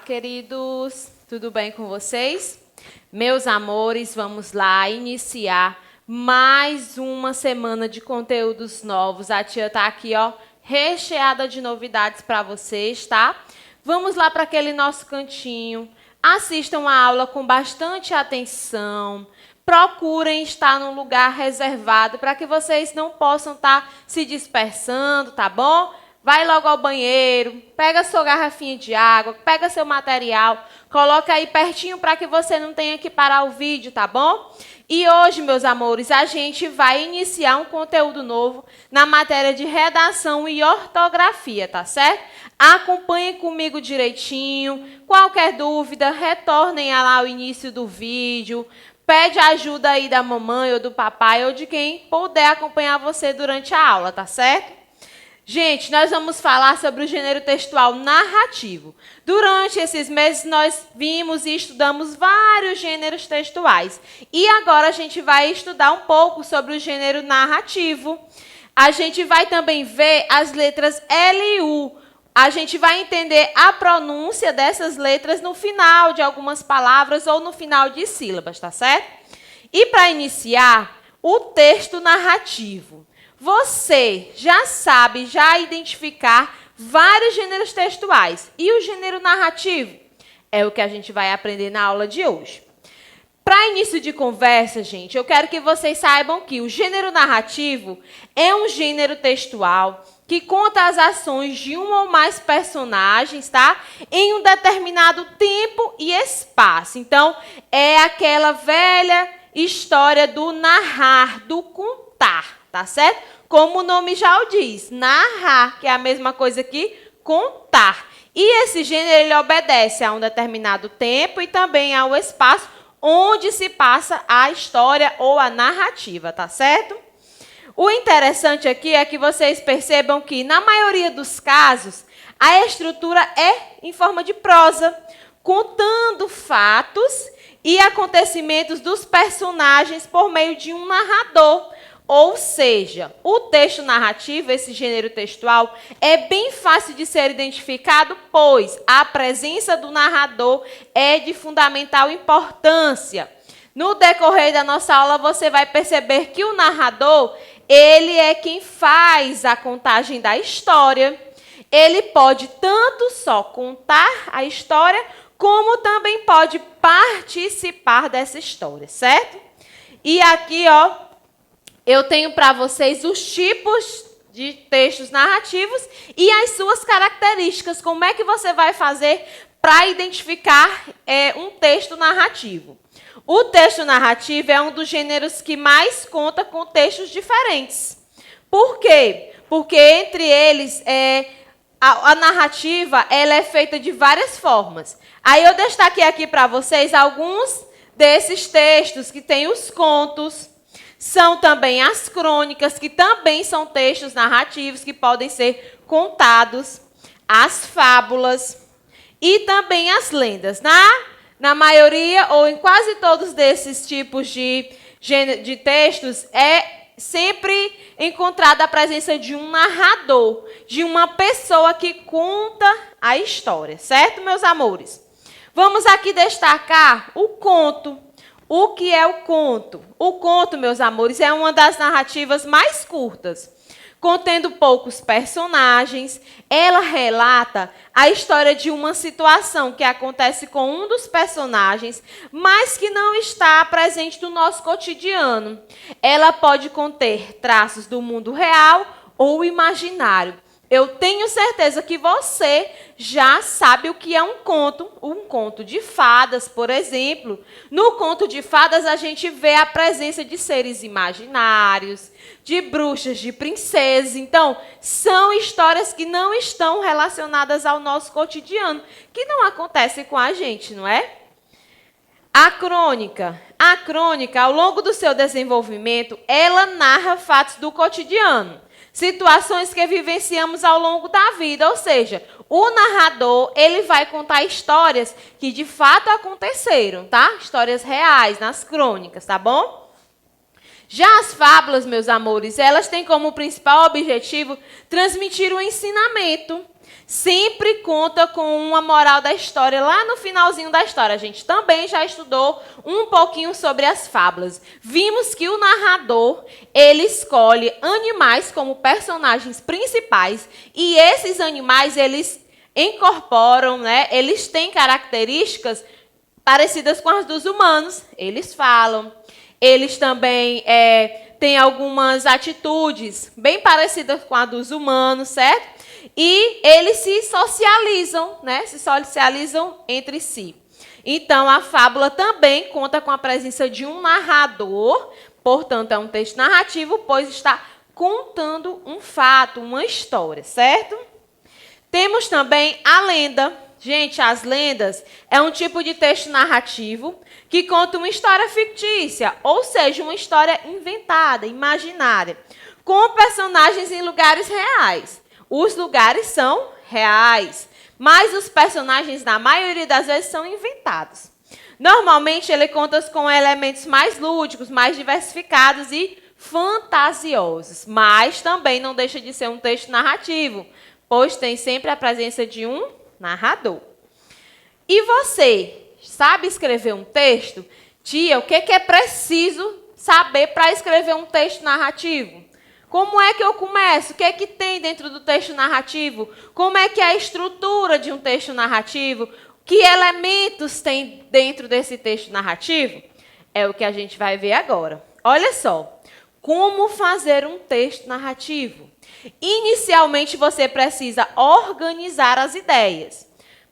queridos, tudo bem com vocês? Meus amores, vamos lá iniciar mais uma semana de conteúdos novos. A tia tá aqui, ó, recheada de novidades para vocês, tá? Vamos lá para aquele nosso cantinho. Assistam a aula com bastante atenção. Procurem estar num lugar reservado para que vocês não possam estar se dispersando, tá bom? Vai logo ao banheiro, pega sua garrafinha de água, pega seu material, coloca aí pertinho para que você não tenha que parar o vídeo, tá bom? E hoje, meus amores, a gente vai iniciar um conteúdo novo na matéria de redação e ortografia, tá certo? Acompanhem comigo direitinho. Qualquer dúvida, retornem lá ao início do vídeo. Pede ajuda aí da mamãe ou do papai ou de quem puder acompanhar você durante a aula, tá certo? Gente, nós vamos falar sobre o gênero textual narrativo. Durante esses meses, nós vimos e estudamos vários gêneros textuais. E agora a gente vai estudar um pouco sobre o gênero narrativo. A gente vai também ver as letras L e U. A gente vai entender a pronúncia dessas letras no final de algumas palavras ou no final de sílabas, tá certo? E para iniciar, o texto narrativo. Você já sabe, já identificar vários gêneros textuais. E o gênero narrativo é o que a gente vai aprender na aula de hoje. Para início de conversa, gente, eu quero que vocês saibam que o gênero narrativo é um gênero textual que conta as ações de um ou mais personagens, tá? Em um determinado tempo e espaço. Então, é aquela velha história do narrar, do contar. Tá certo? Como o nome já o diz, narrar, que é a mesma coisa que contar. E esse gênero ele obedece a um determinado tempo e também ao espaço onde se passa a história ou a narrativa, tá certo? O interessante aqui é que vocês percebam que, na maioria dos casos, a estrutura é em forma de prosa, contando fatos e acontecimentos dos personagens por meio de um narrador. Ou seja, o texto narrativo, esse gênero textual, é bem fácil de ser identificado, pois a presença do narrador é de fundamental importância. No decorrer da nossa aula, você vai perceber que o narrador, ele é quem faz a contagem da história. Ele pode tanto só contar a história, como também pode participar dessa história, certo? E aqui, ó, eu tenho para vocês os tipos de textos narrativos e as suas características. Como é que você vai fazer para identificar um texto narrativo? O texto narrativo é um dos gêneros que mais conta com textos diferentes. Por quê? Porque entre eles, a narrativa ela é feita de várias formas. Aí eu destaquei aqui para vocês alguns desses textos que tem os contos. São também as crônicas, que também são textos narrativos que podem ser contados, as fábulas e também as lendas. Na maioria, ou em quase todos desses tipos de textos, é sempre encontrada a presença de um narrador, de uma pessoa que conta a história, certo, meus amores? Vamos aqui destacar o conto. O que é o conto? O conto, meus amores, é uma das narrativas mais curtas. Contendo poucos personagens, ela relata a história de uma situação que acontece com um dos personagens, mas que não está presente no nosso cotidiano. Ela pode conter traços do mundo real ou imaginário. Eu tenho certeza que você já sabe o que é um conto de fadas, por exemplo. No conto de fadas, a gente vê a presença de seres imaginários, de bruxas, de princesas. Então, são histórias que não estão relacionadas ao nosso cotidiano, que não acontecem com a gente, não é? A crônica, ao longo do seu desenvolvimento, ela narra fatos do cotidiano. Situações que vivenciamos ao longo da vida, ou seja, o narrador ele vai contar histórias que de fato aconteceram, tá? Histórias reais nas crônicas, tá bom? Já as fábulas, meus amores, elas têm como principal objetivo transmitir o ensinamento. sempre conta com uma moral da história. Lá no finalzinho da história, a gente também já estudou um pouquinho sobre as fábulas. Vimos que o narrador, ele escolhe animais como personagens principais e esses animais, eles incorporam, né? Eles têm características parecidas com as dos humanos. Eles falam. Eles também têm algumas atitudes bem parecidas com as dos humanos, certo? E eles se socializam, né? Se socializam entre si. Então, a fábula também conta com a presença de um narrador, portanto, é um texto narrativo, pois está contando um fato, uma história, certo? Temos também a lenda. Gente, as lendas é um tipo de texto narrativo que conta uma história fictícia, ou seja, uma história inventada, imaginária, com personagens em lugares reais. Os lugares são reais, mas os personagens, na maioria das vezes, são inventados. Normalmente, ele conta com elementos mais lúdicos, mais diversificados e fantasiosos, mas também não deixa de ser um texto narrativo, pois tem sempre a presença de um narrador. E você, sabe escrever um texto? Tia, o que é preciso saber para escrever um texto narrativo? Como é que eu começo? O que é que tem dentro do texto narrativo? Como é que é a estrutura de um texto narrativo? Que elementos tem dentro desse texto narrativo? É o que a gente vai ver agora. Olha só, como fazer um texto narrativo? Inicialmente, você precisa organizar as ideias.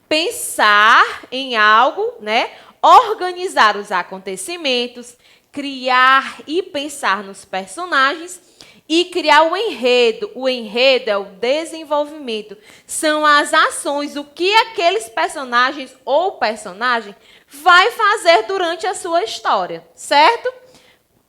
Pensar em algo, né? Organizar os acontecimentos, criar e pensar nos personagens e criar o enredo. O enredo é o desenvolvimento. São as ações, o que aqueles personagens ou personagem vai fazer durante a sua história, certo?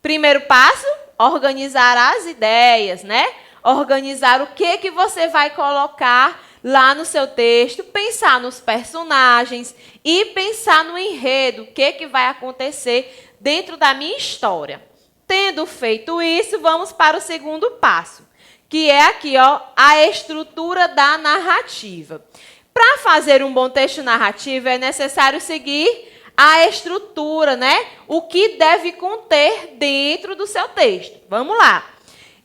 Primeiro passo, organizar as ideias, né? Organizar o que você vai colocar lá no seu texto, pensar nos personagens e pensar no enredo, o que vai acontecer dentro da minha história. Tendo feito isso, vamos para o segundo passo, que é aqui, ó, a estrutura da narrativa. Para fazer um bom texto narrativo, é necessário seguir a estrutura, né? O que deve conter dentro do seu texto. Vamos lá.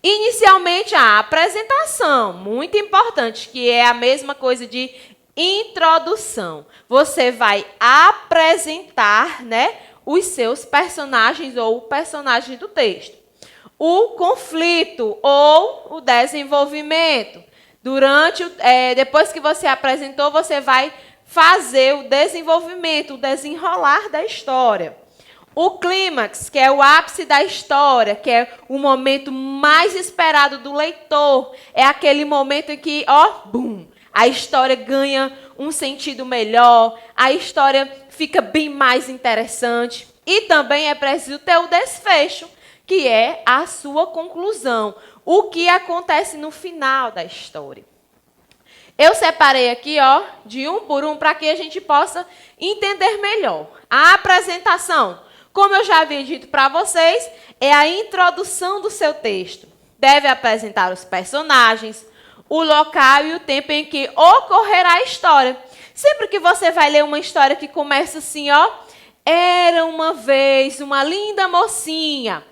Inicialmente, a apresentação, muito importante, que é a mesma coisa de introdução. Você vai apresentar, né, os seus personagens ou o personagem do texto. O conflito ou o desenvolvimento. Depois que você apresentou, você vai fazer o desenvolvimento, o desenrolar da história. O clímax, que é o ápice da história, que é o momento mais esperado do leitor. É aquele momento em que, ó, bum, a história ganha um sentido melhor, a história fica bem mais interessante. E também é preciso ter o desfecho, que é a sua conclusão. O que acontece no final da história. Eu separei aqui, ó, de um por um, para que a gente possa entender melhor. A apresentação, como eu já havia dito para vocês, é a introdução do seu texto. Deve apresentar os personagens, o local e o tempo em que ocorrerá a história. Sempre que você vai ler uma história que começa assim, ó, era uma vez uma linda mocinha,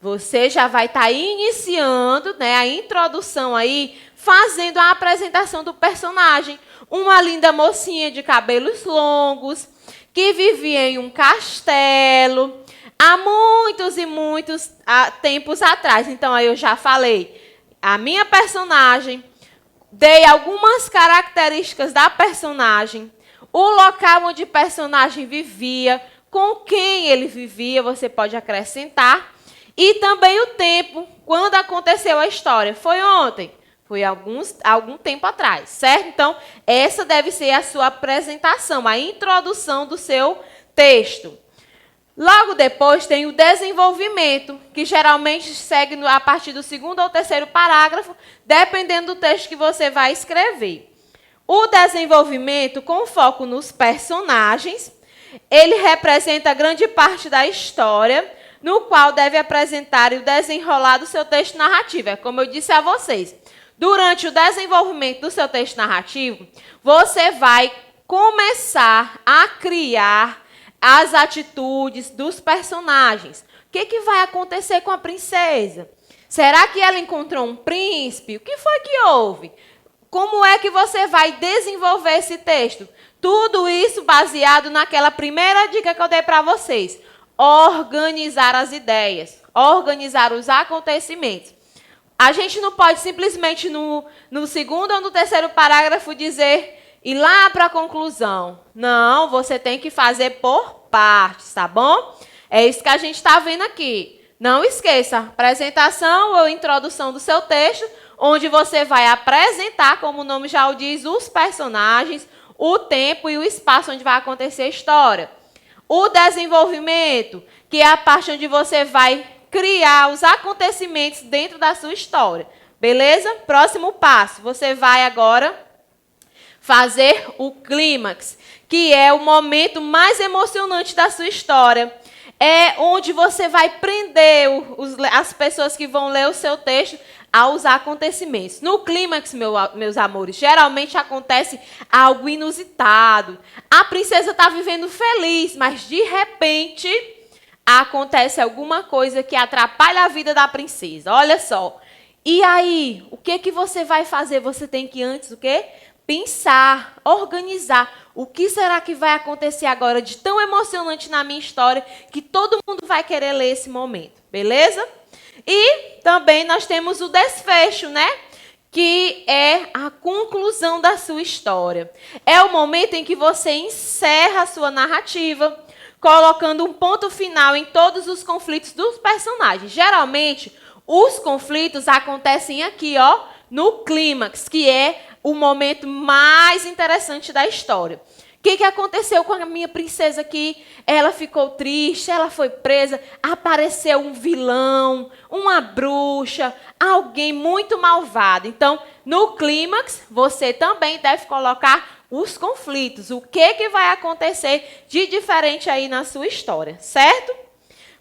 você já vai estar iniciando, né, a introdução aí, fazendo a apresentação do personagem. Uma linda mocinha de cabelos longos, que vivia em um castelo há muitos e muitos tempos atrás. Então, aí eu já falei, a minha personagem, dei algumas características da personagem, o local onde o personagem vivia, com quem ele vivia, você pode acrescentar, e também o tempo, quando aconteceu a história. Foi ontem? Foi algum tempo atrás, certo? Então, essa deve ser a sua apresentação, a introdução do seu texto. Logo depois tem o desenvolvimento, que geralmente segue a partir do segundo ou terceiro parágrafo, dependendo do texto que você vai escrever. O desenvolvimento, com foco nos personagens, ele representa grande parte da história, no qual deve apresentar o desenrolar do seu texto narrativo. É como eu disse a vocês. durante o desenvolvimento do seu texto narrativo, você vai começar a criar as atitudes dos personagens. O que vai acontecer com a princesa? Será que ela encontrou um príncipe? O que foi que houve? Como é que você vai desenvolver esse texto? Tudo isso baseado naquela primeira dica que eu dei para vocês. Organizar as ideias, organizar os acontecimentos. A gente não pode simplesmente no segundo ou no terceiro parágrafo dizer ir lá para a conclusão. Não, você tem que fazer por partes, tá bom? É isso que a gente está vendo aqui. Não esqueça, apresentação ou introdução do seu texto, onde você vai apresentar, como o nome já o diz, os personagens, o tempo e o espaço onde vai acontecer a história. O desenvolvimento, que é a parte onde você vai criar os acontecimentos dentro da sua história. Beleza? Próximo passo, você vai agora fazer o clímax, que é o momento mais emocionante da sua história. É onde você vai prender as pessoas que vão ler o seu texto aos acontecimentos. No clímax, meus amores, geralmente acontece algo inusitado. A princesa está vivendo feliz, mas de repente acontece alguma coisa que atrapalha a vida da princesa. Olha só. E aí, o que você vai fazer? Você tem que antes o quê? Pensar, organizar. O que será que vai acontecer agora de tão emocionante na minha história que todo mundo vai querer ler esse momento, beleza? E também nós temos o desfecho, né? Que é a conclusão da sua história. É o momento em que você encerra a sua narrativa, colocando um ponto final em todos os conflitos dos personagens. Geralmente, os conflitos acontecem aqui, ó, no clímax, que é o momento mais interessante da história. O que aconteceu com a minha princesa aqui? Ela ficou triste, ela foi presa, apareceu um vilão, uma bruxa, alguém muito malvado. Então, no clímax, você também deve colocar os conflitos. O que vai acontecer de diferente aí na sua história, certo?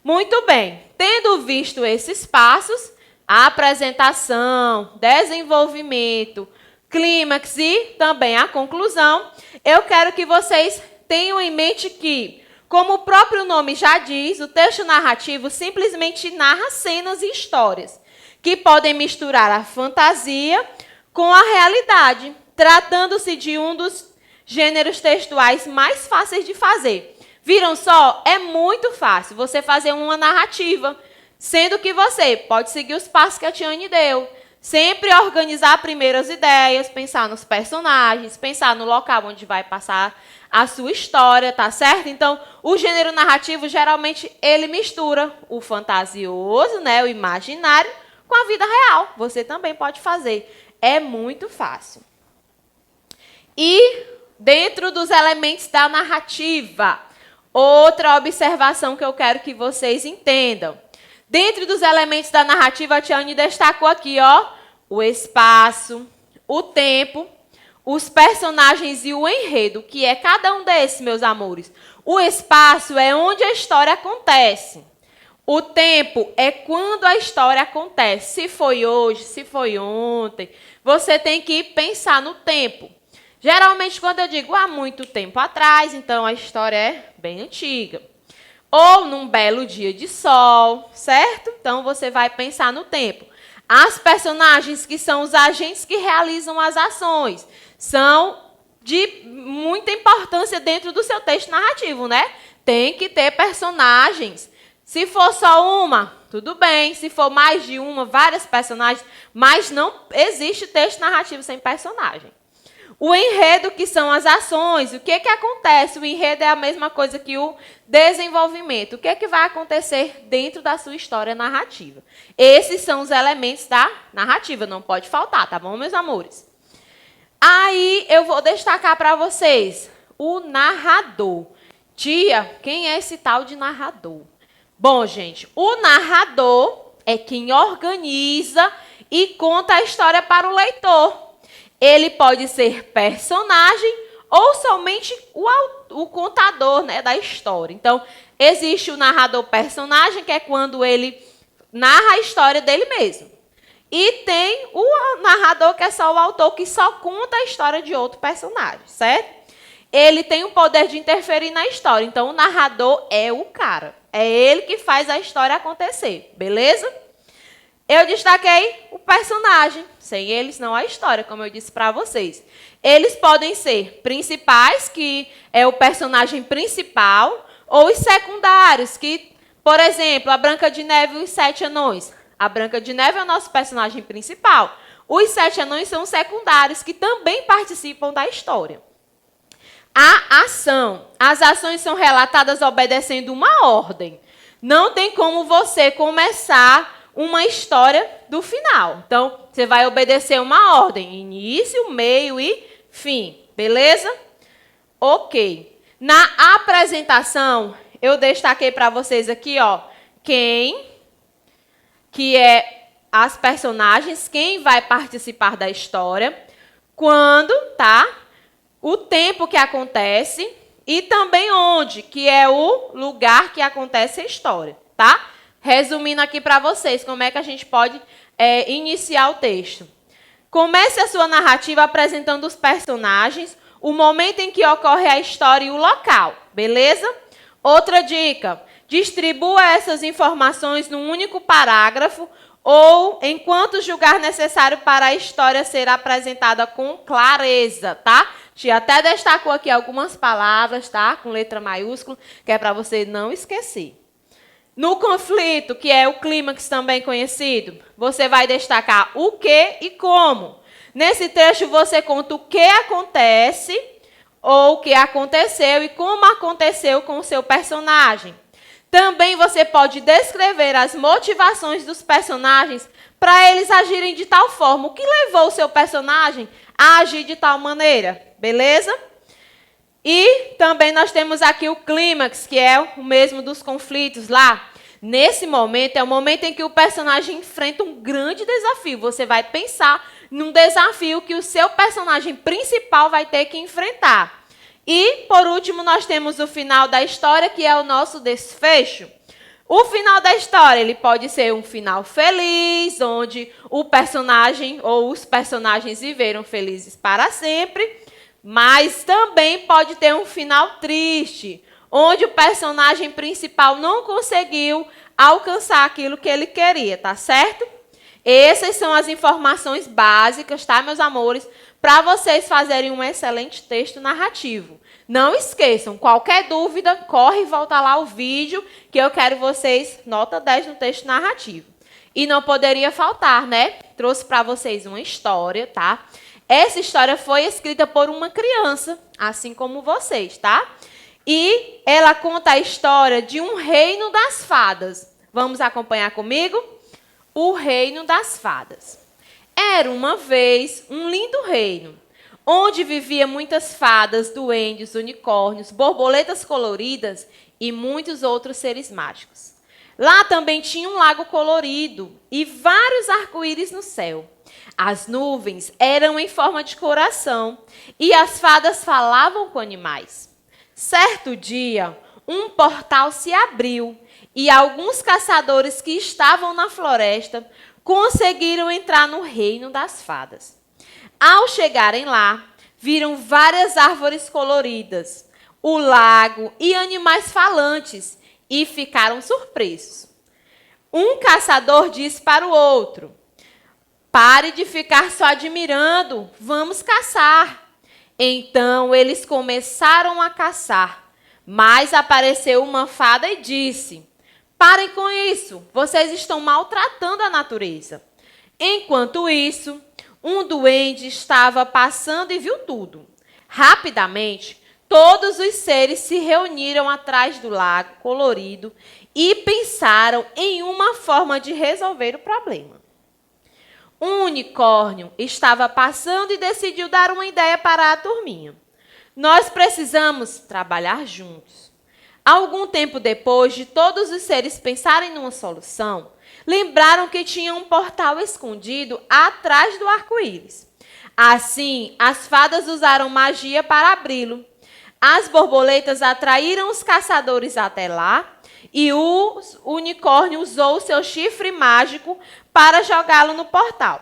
Muito bem. Tendo visto esses passos, a apresentação, desenvolvimento, clímax e também a conclusão, eu quero que vocês tenham em mente que, como o próprio nome já diz, o texto narrativo simplesmente narra cenas e histórias que podem misturar a fantasia com a realidade, tratando-se de um dos gêneros textuais mais fáceis de fazer. Viram só? É muito fácil você fazer uma narrativa, sendo que você pode seguir os passos que a Tiane deu. Sempre organizar primeiro as ideias, pensar nos personagens, pensar no local onde vai passar a sua história, tá certo? Então, o gênero narrativo, geralmente, ele mistura o fantasioso, né, o imaginário, com a vida real. Você também pode fazer. É muito fácil. E, dentro dos elementos da narrativa, outra observação que eu quero que vocês entendam. Dentro dos elementos da narrativa, a Tiane destacou aqui, ó, o espaço, o tempo, os personagens e o enredo. O que é cada um desses, meus amores? O espaço é onde a história acontece. O tempo é quando a história acontece. Se foi hoje, se foi ontem. Você tem que pensar no tempo. Geralmente, quando eu digo há muito tempo atrás, então a história é bem antiga. Ou num belo dia de sol, certo? Então, você vai pensar no tempo. As personagens, que são os agentes que realizam as ações, são de muita importância dentro do seu texto narrativo, né? Tem que ter personagens. Se for só uma, tudo bem. Se for mais de uma, várias personagens, mas não existe texto narrativo sem personagem. O enredo, que são as ações, o que acontece? O enredo é a mesma coisa que o desenvolvimento. O que vai acontecer dentro da sua história narrativa? Esses são os elementos da narrativa, não pode faltar, tá bom, meus amores? Aí eu vou destacar para vocês o narrador. Tia, quem é esse tal de narrador? Bom, gente, o narrador é quem organiza e conta a história para o leitor. Ele pode ser personagem ou somente o contador, né, da história. Então, existe o narrador personagem, que é quando ele narra a história dele mesmo. E tem o narrador, que é só o autor, que só conta a história de outro personagem, certo? Ele tem o poder de interferir na história. Então, o narrador é o cara. É ele que faz a história acontecer, beleza? Eu destaquei o personagem. Sem eles, não há história, como eu disse para vocês. Eles podem ser principais, que é o personagem principal, ou os secundários, que, por exemplo, a Branca de Neve e os 7 Anões. A Branca de Neve é o nosso personagem principal. Os 7 Anões são os secundários, que também participam da história. A ação. As ações são relatadas obedecendo uma ordem. Não tem como você começar uma história do final. Então, você vai obedecer uma ordem. Início, meio e fim. Beleza? Ok. Na apresentação, eu destaquei para vocês aqui, ó, quem, que é as personagens, quem vai participar da história, quando, tá? O tempo que acontece e também onde, que é o lugar que acontece a história, tá? Resumindo aqui para vocês, como é que a gente pode iniciar o texto. Comece a sua narrativa apresentando os personagens, o momento em que ocorre a história e o local, beleza? Outra dica, distribua essas informações num único parágrafo ou enquanto julgar necessário para a história ser apresentada com clareza, tá? A gente até destacou aqui algumas palavras, tá? Com letra maiúscula, que é para você não esquecer. No conflito, que é o clímax também conhecido, você vai destacar o que e como. Nesse trecho, você conta o que acontece ou o que aconteceu e como aconteceu com o seu personagem. Também você pode descrever as motivações dos personagens para eles agirem de tal forma. O que levou o seu personagem a agir de tal maneira, beleza? E também nós temos aqui o clímax, que é o mesmo dos conflitos lá. Nesse momento, é o momento em que o personagem enfrenta um grande desafio. Você vai pensar num desafio que o seu personagem principal vai ter que enfrentar. E, por último, nós temos o final da história, que é o nosso desfecho. O final da história, ele pode ser um final feliz, onde o personagem ou os personagens viveram felizes para sempre. Mas também pode ter um final triste, onde o personagem principal não conseguiu alcançar aquilo que ele queria, tá certo? Essas são as informações básicas, tá, meus amores, para vocês fazerem um excelente texto narrativo. Não esqueçam, qualquer dúvida, corre e volta lá o vídeo, que eu quero vocês, nota 10 no texto narrativo. E não poderia faltar, né? Trouxe para vocês uma história, tá? Essa história foi escrita por uma criança, assim como vocês, tá? E ela conta a história de um reino das fadas. Vamos acompanhar comigo? O reino das fadas. Era uma vez um lindo reino, onde vivia muitas fadas, duendes, unicórnios, borboletas coloridas e muitos outros seres mágicos. Lá também tinha um lago colorido e vários arco-íris no céu. As nuvens eram em forma de coração e as fadas falavam com animais. Certo dia, um portal se abriu e alguns caçadores que estavam na floresta conseguiram entrar no reino das fadas. Ao chegarem lá, viram várias árvores coloridas, o lago e animais falantes e ficaram surpresos. Um caçador disse para o outro: "Pare de ficar só admirando, vamos caçar." Então eles começaram a caçar, mas apareceu uma fada e disse: "Parem com isso, vocês estão maltratando a natureza." Enquanto isso, um duende estava passando e viu tudo. Rapidamente, todos os seres se reuniram atrás do lago colorido e pensaram em uma forma de resolver o problema. Um unicórnio estava passando e decidiu dar uma ideia para a turminha. "Nós precisamos trabalhar juntos." Algum tempo depois de todos os seres pensarem numa solução, lembraram que tinha um portal escondido atrás do arco-íris. Assim, as fadas usaram magia para abri-lo. As borboletas atraíram os caçadores até lá e o unicórnio usou o seu chifre mágico para jogá-lo no portal.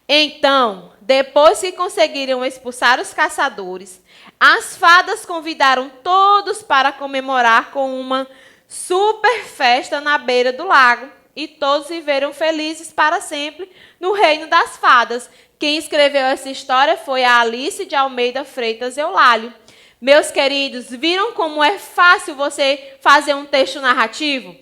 Então, depois que conseguiram expulsar os caçadores, as fadas convidaram todos para comemorar com uma super festa na beira do lago, e todos viveram felizes para sempre no reino das fadas. Quem escreveu essa história foi a Alice de Almeida Freitas Eulálio. Meus queridos, viram como é fácil você fazer um texto narrativo?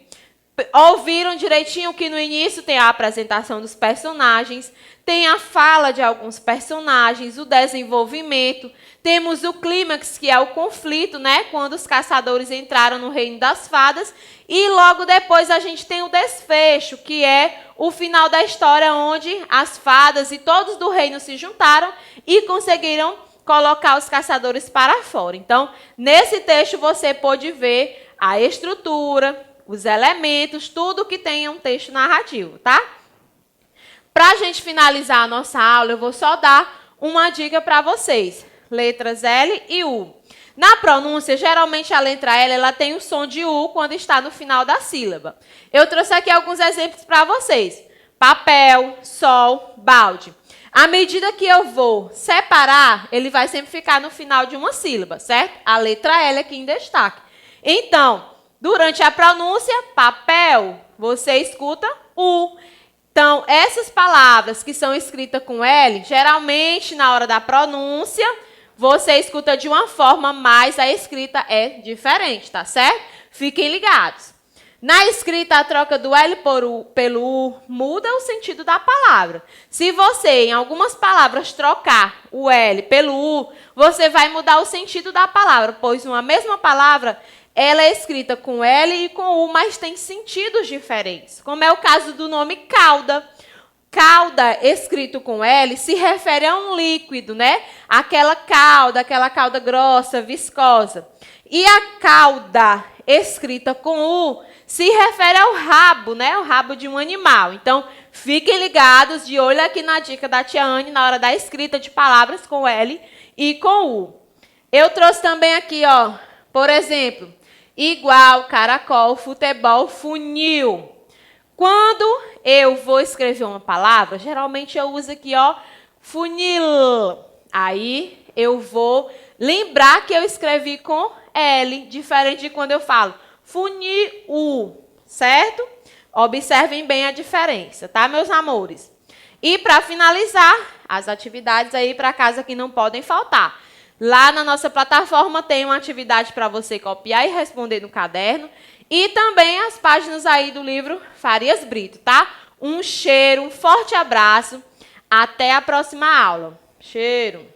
Ouviram direitinho que no início tem a apresentação dos personagens, tem a fala de alguns personagens, o desenvolvimento, temos o clímax, que é o conflito, né, quando os caçadores entraram no reino das fadas, e logo depois a gente tem o desfecho, que é o final da história, onde as fadas e todos do reino se juntaram e conseguiram colocar os caçadores para fora. Então, nesse texto você pode ver a estrutura, os elementos, tudo que tem um texto narrativo, tá? Para a gente finalizar a nossa aula, eu vou só dar uma dica para vocês. Letras L e U. Na pronúncia, geralmente a letra L ela tem o som de U quando está no final da sílaba. Eu trouxe aqui alguns exemplos para vocês. Papel, sol, balde. À medida que eu vou separar, ele vai sempre ficar no final de uma sílaba, certo? A letra L aqui em destaque. Então, durante a pronúncia, papel, você escuta U. Então, essas palavras que são escritas com L, geralmente, na hora da pronúncia, você escuta de uma forma, mas a escrita é diferente, tá certo? Fiquem ligados. Na escrita, a troca do L pelo U muda o sentido da palavra. Se você, em algumas palavras, trocar o L pelo U, você vai mudar o sentido da palavra, pois uma mesma palavra, ela é escrita com L e com U, mas tem sentidos diferentes, como é o caso do nome cauda. Cauda, escrito com L, se refere a um líquido, né? Aquela calda grossa, viscosa. E a cauda, escrita com U, se refere ao rabo, né? O rabo de um animal. Então, fiquem ligados, de olho aqui na dica da tia Anne, na hora da escrita de palavras com L e com U. Eu trouxe também aqui, ó, por exemplo, igual, caracol, futebol, funil. Quando eu vou escrever uma palavra, geralmente eu uso aqui, ó, funil. Aí eu vou lembrar que eu escrevi com L, diferente de quando eu falo funil, certo? Observem bem a diferença, tá, meus amores? E para finalizar, as atividades aí para casa que não podem faltar. Lá na nossa plataforma tem uma atividade para você copiar e responder no caderno. E também as páginas aí do livro Farias Brito, tá? Um cheiro, um forte abraço. Até a próxima aula. Cheiro.